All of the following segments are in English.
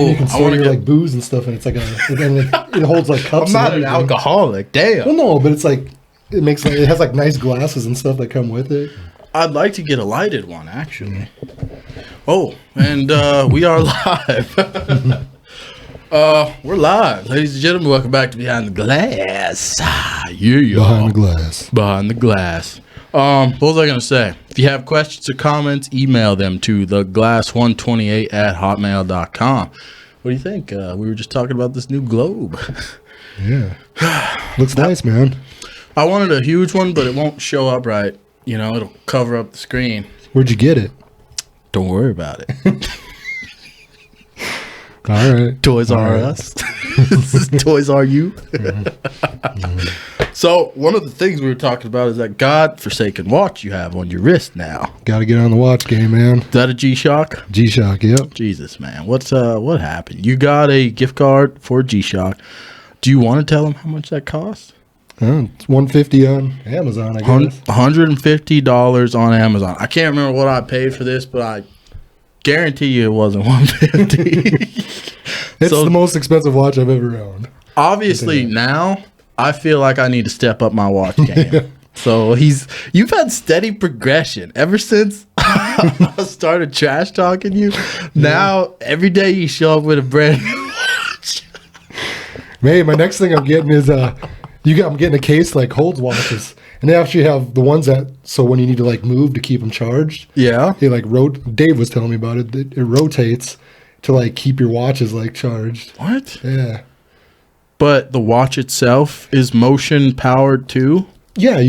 and you can store your like booze and stuff, and it's like it holds like cups. I'm not an alcoholic. Damn. Well, no, but it's like it has like nice glasses and stuff that come with it. I'd like to get a lighted one, actually. Oh, and we are live. We're live, ladies and gentlemen. Welcome back to Behind the Glass. Yeah, Behind the glass. Behind the glass. What was I gonna say? If you have questions or comments, email them to theglass128@hotmail.com. What do you think? We were just talking about this new globe. Yeah, looks nice, man. I wanted a huge one, but it won't show up right. You know, it'll cover up the screen. Where'd you get it? Don't worry about it. All right. Toys R Us. Toys R You. So, one of the things we were talking about is that godforsaken watch you have on your wrist now. Got to get on the watch game, man. Is that a G-Shock? G-Shock, yep. Jesus, man. What happened? You got a gift card for G-Shock. Do you want to tell them how much that costs? It's $150 on Amazon, I guess. $150 on Amazon. I can't remember what I paid for this, but I guarantee you it wasn't $150. It's the most expensive watch I've ever owned. Obviously, now I feel like I need to step up my watch game. So you've had steady progression ever since I started trash talking you. Now every day you show up with a brand new watch. Man, my next thing I'm getting is I'm getting a case like holds watches, and they actually have the ones that so when you need to like move to keep them charged. Yeah, they like Dave was telling me about it. It rotates to like keep your watches like charged. What? Yeah. But the watch itself is motion powered too? Yeah,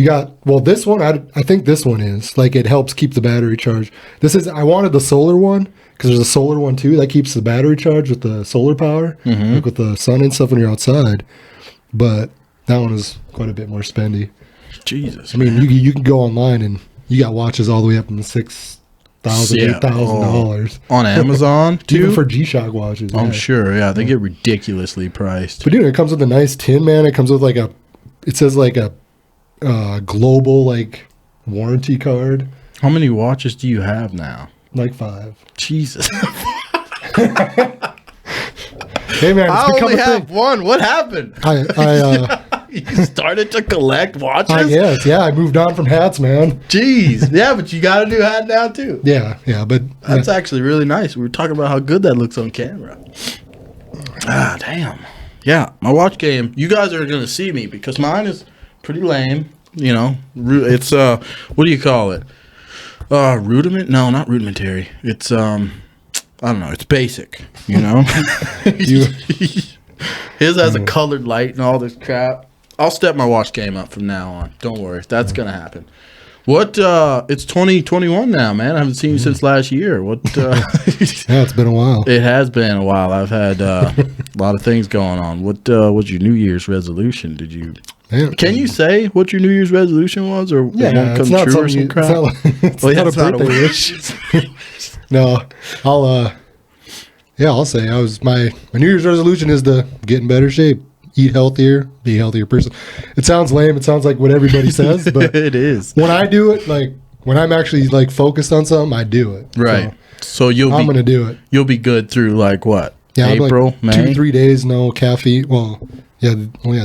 this one, I think this one is. Like, it helps keep the battery charged. I wanted the solar one, because there's a solar one too that keeps the battery charged with the solar power, like with the sun and stuff when you're outside. But that one is quite a bit more spendy. Jesus. I mean, you can go online and you got watches all the way up in the $6,000, $8,000. On Amazon, too? Even for G-Shock watches. I'm sure, yeah. They get ridiculously priced. But, dude, it comes with a nice tin, man. It comes with, like, it says, like, a global, like, warranty card. How many watches do you have now? Like 5. Jesus. Hey, man, I only have one. What happened? You started to collect watches? I guess, yeah. I moved on from hats, man. Jeez. Yeah, but you got a new hat now, too. Yeah, but... That's actually really nice. We were talking about how good that looks on camera. Ah, damn. Yeah, my watch game. You guys are going to see me because mine is pretty lame. You know, it's, what do you call it? Rudiment? No, not rudimentary. It's, I don't know. It's basic, you know? His has a colored light and all this crap. I'll step my watch game up from now on. Don't worry. That's going to happen. What, it's 2021 now, man. I haven't seen you since last year. What, yeah, it's been a while. It has been a while. I've had a lot of things going on. What's your New Year's resolution? Did you... Can you say what your New Year's resolution was, or yeah, it won't come true or some crap? It's not a birthday wish. No, I'll say my New Year's resolution is to get in better shape, eat healthier, be a healthier person. It sounds lame. It sounds like what everybody says, but it is. When I do it, like when I'm actually like focused on something, I do it. Right. So I'm gonna do it. You'll be good through like what? Yeah, April, like May, 2-3 days, no caffeine. Well, yeah,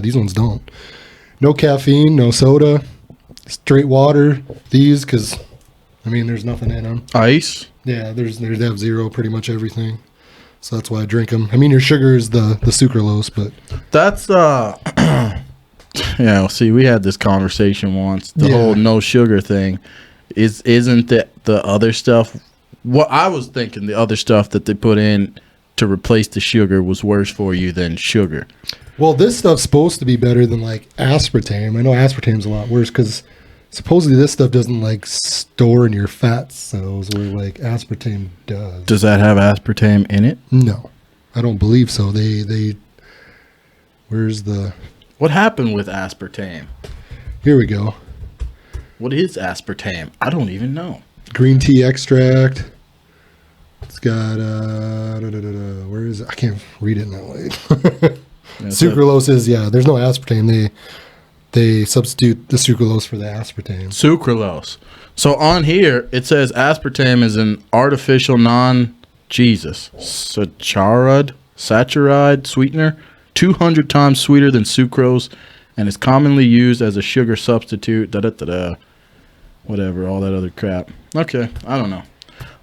these ones don't. No caffeine, no soda, straight water. These, because, I mean, there's nothing in them. Ice? Yeah, they have zero, pretty much everything. So that's why I drink them. I mean, your sugar is the sucralose, but... That's, yeah, see, we had this conversation once. The whole no sugar thing. Isn't the other stuff... What I was thinking, the other stuff that they put in to replace the sugar was worse for you than sugar. Well, this stuff's supposed to be better than like aspartame. I know aspartame's a lot worse because supposedly this stuff doesn't like store in your fat cells where like aspartame does. Does that have aspartame in it? No, I don't believe so. Where's the... What happened with aspartame? Here we go. What is aspartame? I don't even know. Green tea extract. It's got, where is it? I can't read it in that way. Sucralose is, there's no aspartame. They substitute the sucralose for the aspartame. Sucralose. So on here, it says aspartame is an artificial saccharide saccharide sweetener, 200 times sweeter than sucrose, and is commonly used as a sugar substitute. Whatever, all that other crap. Okay, I don't know.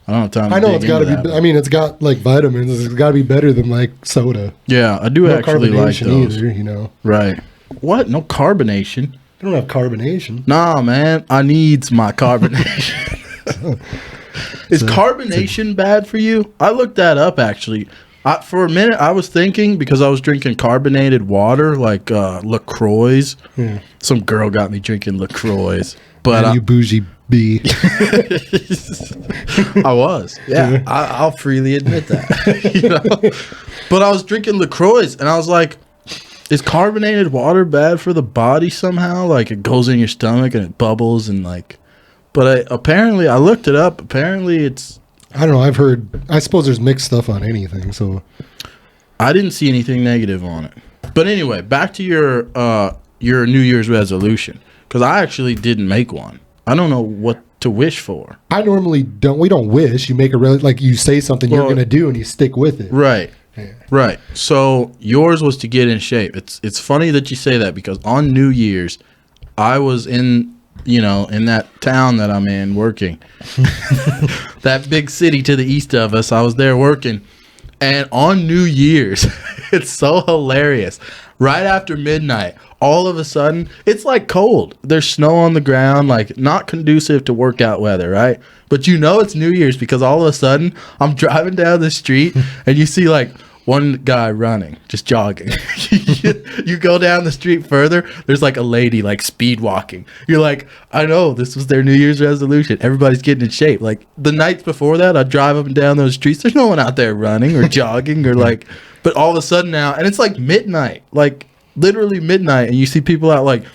I don't have time. I know it's got to be. I mean, it's got like vitamins. It's got to be better than like soda. Yeah, I do actually like those. Either, you know. Right. What? No carbonation. They don't have carbonation. Nah, man. I needs my carbonation. Is carbonation bad for you? I looked that up actually. For a minute, I was thinking because I was drinking carbonated water like LaCroix. Yeah. Some girl got me drinking LaCroix. But you bougie bee. I was. Yeah. I'll freely admit that. You know? But I was drinking LaCroix and I was like, is carbonated water bad for the body somehow? Like it goes in your stomach and it bubbles and like... But apparently, I looked it up. Apparently, it's... I don't know. I've heard... I suppose there's mixed stuff on anything, so... I didn't see anything negative on it. But anyway, back to your New Year's resolution. Because I actually didn't make one. I don't know what to wish for. I normally don't... We don't wish. You make a... Like, you say something you're going to do, and you stick with it. Right. Yeah. Right. So, yours was to get in shape. It's funny that you say that, because on New Year's, I was in that town that I'm in working, that big city to the east of us. I was there working, and on New Year's, it's so hilarious. Right after midnight, all of a sudden, it's like cold. There's snow on the ground, like not conducive to workout weather, right? But it's New Year's because all of a sudden, I'm driving down the street and you see like one guy running, just jogging. You go down the street further, there's like a lady like speed walking. You're like, I know, this was their New Year's resolution. Everybody's getting in shape. Like the nights before that, I'd drive up and down those streets. There's no one out there running or jogging or like, but all of a sudden now, and it's like midnight, like literally midnight, and you see people out like,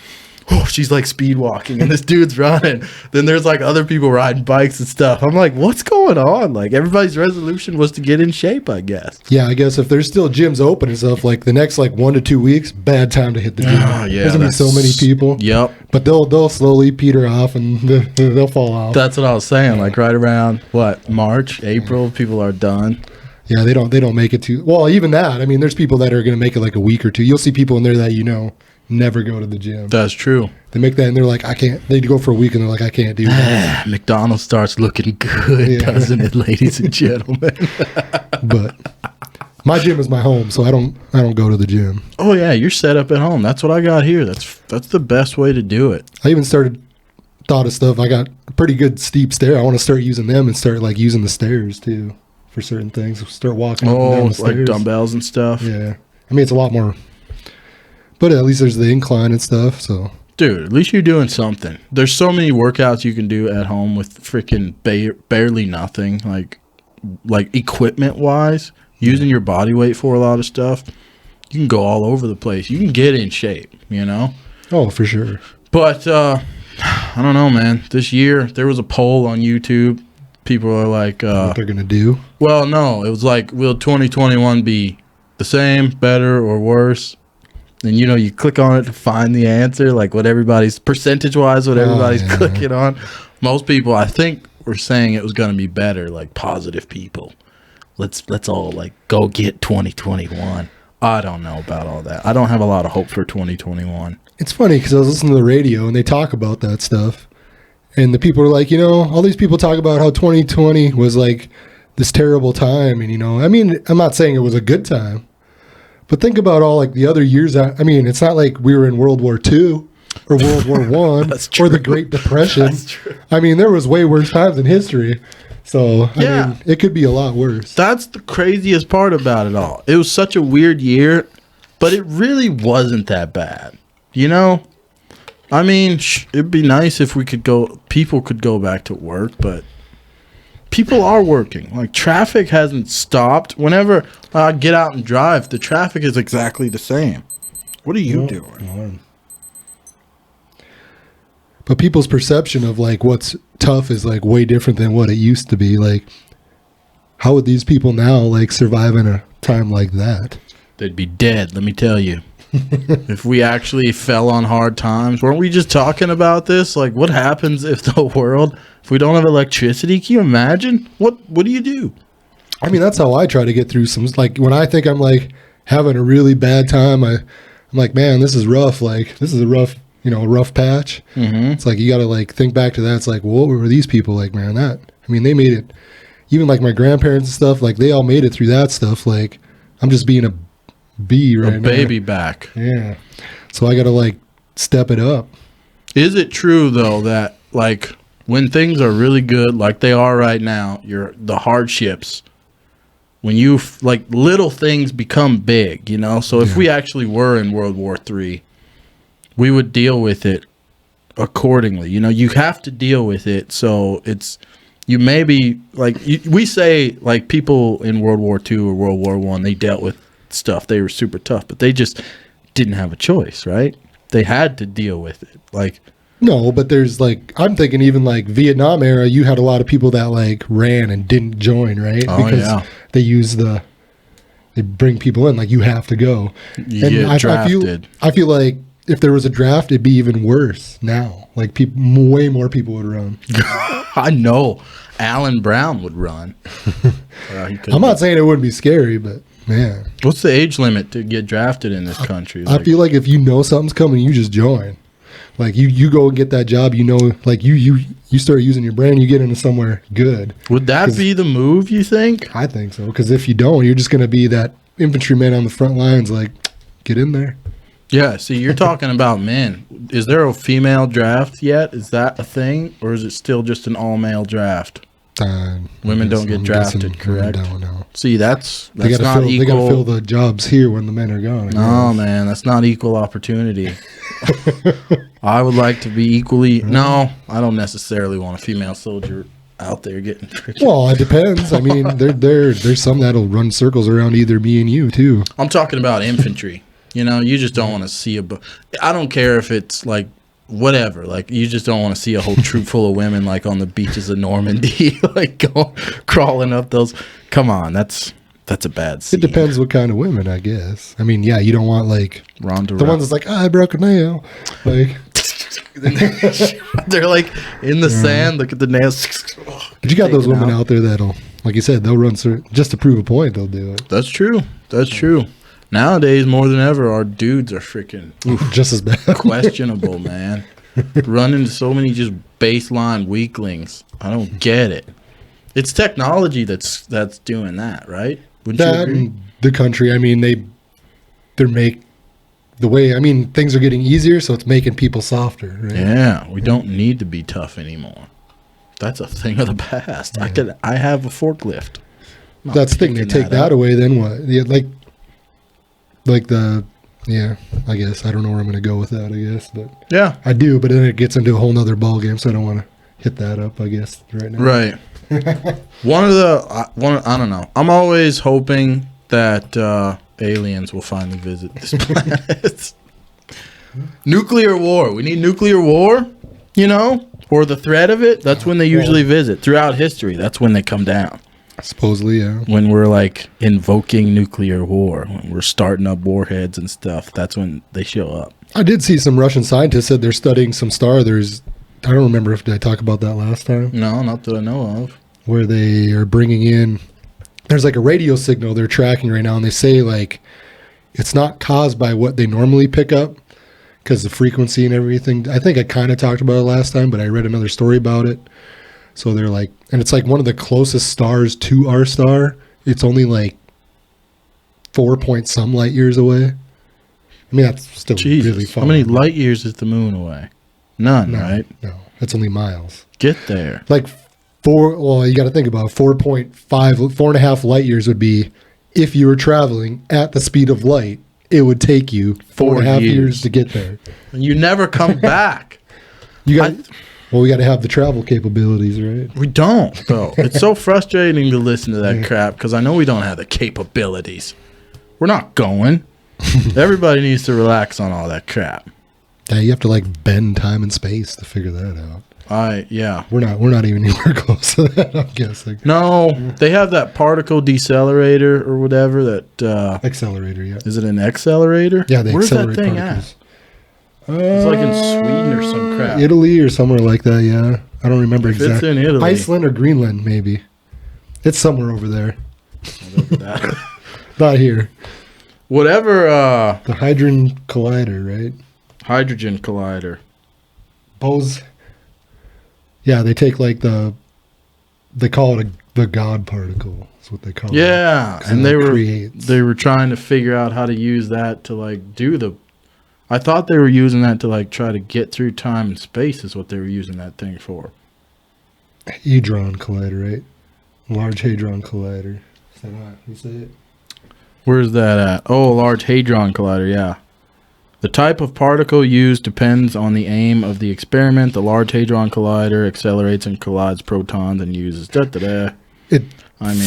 oh, she's like speed walking and this dude's running. Then there's like other people riding bikes and stuff. I'm like, what's going on? Like everybody's resolution was to get in shape, I guess. Yeah, I guess if there's still gyms open and stuff, like the next like 1 to 2 weeks, bad time to hit the gym. Oh, yeah, there's gonna be so many people. Yep. But they'll slowly peter off and they'll fall off. That's what I was saying. Like right around March, April, people are done. Yeah, they don't make it to. Well, even that. I mean, there's people that are gonna make it like a week or two. You'll see people in there that never go to the gym. That's true. They make that and they're like, I can't. They go for a week and they're like, I can't do that. McDonald's starts looking good, doesn't it, ladies and gentlemen? But my gym is my home, so I don't go to the gym. Oh yeah, you're set up at home. That's what I got here. That's the best way to do it. I even thought of stuff. I got a pretty good steep stair. I want to start using them and start like using the stairs too for certain things. Start walking up and down the stairs. Like dumbbells and stuff. Yeah, I mean it's a lot more. But at least there's the incline and stuff, so. Dude, at least you're doing something. There's so many workouts you can do at home with freaking barely nothing, like equipment-wise, using your body weight for a lot of stuff. You can go all over the place. You can get in shape, Oh, for sure. But, I don't know, man. This year, there was a poll on YouTube. People are like... what they're going to do? Well, no. It was like, will 2021 be the same, better, or worse? And you click on it to find the answer, like what everybody's percentage-wise, what everybody's clicking on. Most people, I think, were saying it was going to be better, like positive people. Let's all like go get 2021. I don't know about all that. I don't have a lot of hope for 2021. It's funny because I was listening to the radio and they talk about that stuff, and the people are like, all these people talk about how 2020 was like this terrible time, and I mean, I'm not saying it was a good time. But think about all like the other years. I mean, it's not like we were in World War II or World War One or the Great Depression. That's true. I mean, there was way worse times in history. So, I mean, it could be a lot worse. That's the craziest part about it all. It was such a weird year, but it really wasn't that bad. I mean, it'd be nice if people could go back to work, but people are working. Like, traffic hasn't stopped. Whenever I get out and drive, the traffic is exactly the same. What are you doing? But people's perception of, like, what's tough is, like, way different than what it used to be. Like, how would these people now, like, survive in a time like that? They'd be dead, let me tell you. If we actually fell on hard times, weren't we just talking about this? Like, what happens if we don't have electricity? Can you imagine? What do you do? I mean, that's how I try to get through some. Like when I think I'm like having a really bad time, I'm like, man, this is rough. Like this is a rough, rough patch. Mm-hmm. It's like you got to like think back to that. It's like, well, what were these people like, man? They made it. Even like my grandparents and stuff, like they all made it through that stuff. Like I'm just being a bee right now. A baby back. Yeah. So I got to like step it up. Is it true though that like when things are really good, like they are right now, the hardships, when you like little things become big, So if we actually were in World War III, we would deal with it accordingly. You have to deal with it. So you maybe like we say like people in World War II or World War I, they dealt with stuff. They were super tough, but they just didn't have a choice, right? They had to deal with it. Like no, but there's like I'm thinking even like Vietnam era, you had a lot of people that like ran and didn't join, right? Oh, because they bring people in like you have to go. You get drafted. I feel like if there was a draft, it'd be even worse now. Like way more people would run. I know Alan Brown would run. I'm not saying it wouldn't be scary, but man, what's the age limit to get drafted in this country? I feel like if you know something's coming, you just join. Like you go and get that job, like you start using your brain, you get into somewhere good. Would that be the move, you think? I think so. Because if you don't, you're just going to be that infantryman on the front lines, like, get in there. Yeah, see, you're talking about men. Is there a female draft yet? Is that a thing? Or is it still just an all-male draft? Women don't get drafted, correct? No. See, that's not equal. They got to fill the jobs here when the men are gone. No, man, that's not equal opportunity. I would like to be equally. No, I don't necessarily want a female soldier out there getting freaking. Well, it depends. I mean, there's some that'll run circles around either me and you too. I'm talking about infantry. You just don't want to see I don't care if it's like whatever. Like you just don't want to see a whole troop full of women like on the beaches of Normandy, like crawling up those. Come on, that's a bad scene. It depends what kind of women, I guess. I mean, yeah, you don't want like Ronda the ones that's like, I broke a nail, like. They're like in the sand. Look at the nails. But you got those women out there that'll, like you said, they'll run just to prove a point. They'll do it. That's true. Nowadays, more than ever, our dudes are freaking just as bad. Questionable, man. Run into so many just baseline weaklings. I don't get it. It's technology that's doing that, right? Wouldn't you agree? And the country. I mean, they're things are getting easier, so it's making people softer. Right? Yeah, we don't need to be tough anymore. That's a thing of the past. Yeah. I have a forklift. That's the thing. They take that away, then what? Yeah, I guess I don't know where I'm going to go with that. I guess, but yeah, I do. But then it gets into a whole nother ball game, so I don't want to hit that up. I guess right now. Right. I don't know. I'm always hoping that aliens will finally visit this planet. Nuclear war. We need nuclear war, or the threat of it. That's when they usually visit. Throughout history, that's when they come down. Supposedly, yeah. When we're like invoking nuclear war, when we're starting up warheads and stuff, that's when they show up. I did see some Russian scientists said they're studying some star. I don't remember did I talk about that last time? No, not that I know of. Where they are bringing in, there's like a radio signal they're tracking right now, and they say like it's not caused by what they normally pick up because the frequency and everything. I think I kind of talked about it last time, but I read another story about it. So they're like, and it's like one of the closest stars to our star. It's only like 4 point some light years away. I mean, that's still really far. How many light years is the moon away? None, right? No, that's only miles. Get there. Like you got to think about it. 4.5 light years would be if you were traveling at the speed of light, it would take you 4.5 years to get there. And you never come back. We got to have the travel capabilities, right? We don't, though. It's so frustrating to listen to that crap because I know we don't have the capabilities. We're not going. Everybody needs to relax on all that crap. Yeah, you have to like bend time and space to figure that out. Yeah. We're not even anywhere close to that, I'm guessing. No, they have that particle decelerator or whatever that accelerator, yeah. Is it an accelerator? Yeah, they Where's accelerate that thing particles. It's like in Sweden or some crap. Italy or somewhere like that, yeah. I don't remember exactly. It's in Italy. Iceland or Greenland, maybe. It's somewhere over there. Look at that. Not here. Whatever. The Hadron Collider, right? Hydrogen collider. Bose. Yeah, they take like they call it the God particle. That's what they call it. Yeah, and creates. they were trying to figure out how to use that to like do the. I thought they were using that to like try to get through time and space is what they were using that thing for. Hadron Collider, right? Large Hadron Collider. Is that how you say it? Where's that at? Oh, Large Hadron Collider, yeah. The type of particle used depends on the aim of the experiment. The Large Hadron Collider accelerates and collides protons and uses It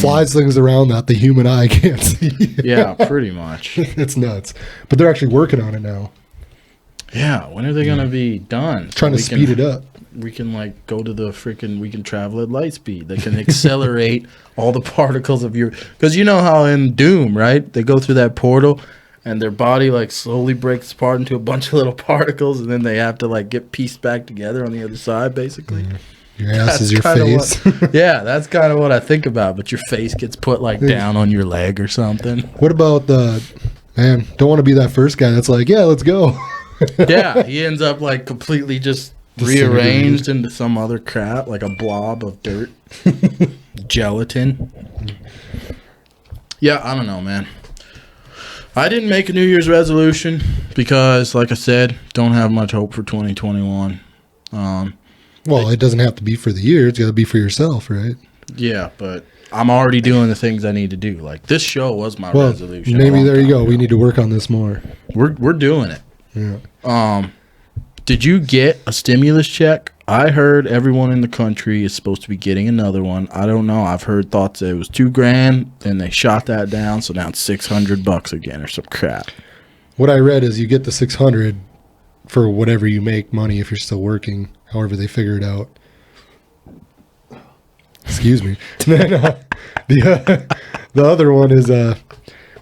flies things around that the human eye can't see. Yeah, pretty much. It's nuts. But they're actually working on it now. Yeah, when are they going to be done? Trying to speed it up. We can like go to the freaking, we can travel at light speed. They can accelerate all the particles of your, because you know how in Doom, right? They go through that portal and their body like slowly breaks apart into a bunch of little particles and then they have to like get pieced back together on the other side, basically. Your ass is your face. Yeah, that's kind of what I think about. But your face gets put like down on your leg or something. What about man, don't want to be that first guy that's like, yeah, let's go. Yeah, he ends up like completely just rearranged into some other crap, like a blob of dirt. Gelatin. Yeah, I don't know, man. I didn't make a New Year's resolution because, like I said, don't have much hope for 2021. Well, it doesn't have to be for the year. It's got to be for yourself, right? Yeah, but I'm already doing the things I need to do. Like, this show was my resolution. Maybe there you go. We need to work on this more. We're doing it. Yeah. Did you get a stimulus check? I heard everyone in the country is supposed to be getting another one. I don't know. I've heard thoughts that it was $2,000, then they shot that down, so now it's $600 again or some crap. What I read is you get the $600 for whatever you make money if you're still working. However they figure it out. Excuse me. The other one is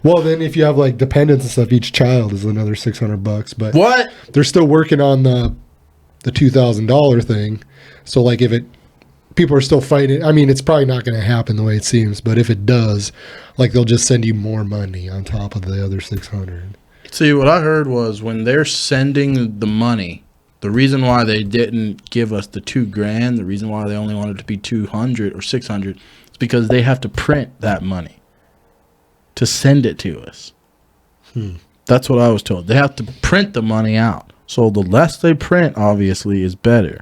well, then if you have like dependents and stuff, each child is another $600. But what? They're still working on the $2,000 thing. So like if people are still fighting. I mean, it's probably not going to happen the way it seems. But if it does, like they'll just send you more money on top of the other $600. See, what I heard was when they're sending the money, the reason why they didn't give us the $2,000, the reason why they only wanted it to be $200 or $600, is because they have to print that money to send it to us. That's what I was told. They have to print the money out. So the less they print, obviously, is better.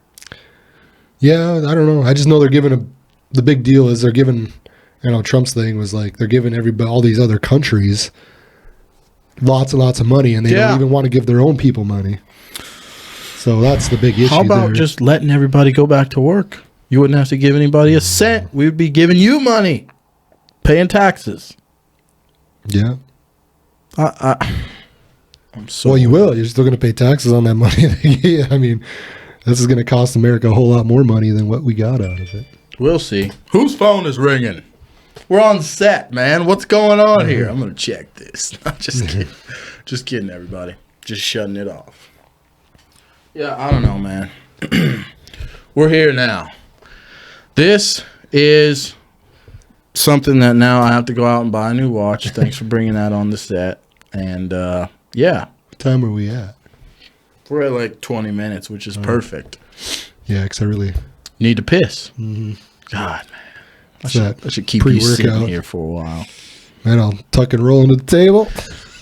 Yeah, I don't know. I just know they're giving the big deal is they're giving, Trump's thing was like they're giving everybody, all these other countries, lots and lots of money, and they don't even want to give their own people money. So that's the big issue. How about just letting everybody go back to work? You wouldn't have to give anybody a cent. We would be giving you money, paying taxes. Yeah. I'm so well, you will. You're still going to pay taxes on that money. Yeah, I mean, this is going to cost America a whole lot more money than what we got out of it. We'll see. Whose phone is ringing? We're on set, man. What's going on here? I'm going to check this. Just kidding. Just kidding, everybody. Just shutting it off. Yeah, I don't know, man. We're here now. This is something that now I have to go out and buy a new watch. Thanks for bringing that on the set. And, yeah. What time are we at? We're at like 20 minutes, which is perfect. Yeah, because I really need to piss. God, man. I should keep you sitting here for a while. Man, I'll tuck and roll into the table.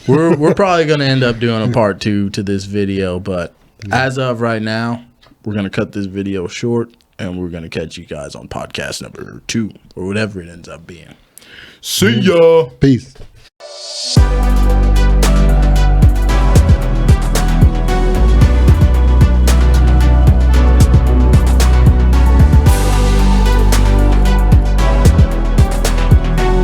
We're probably going to end up doing a part 2 to this video, but as of right now, we're going to cut this video short, and we're going to catch you guys on podcast number 2, or whatever it ends up being. See ya! Peace.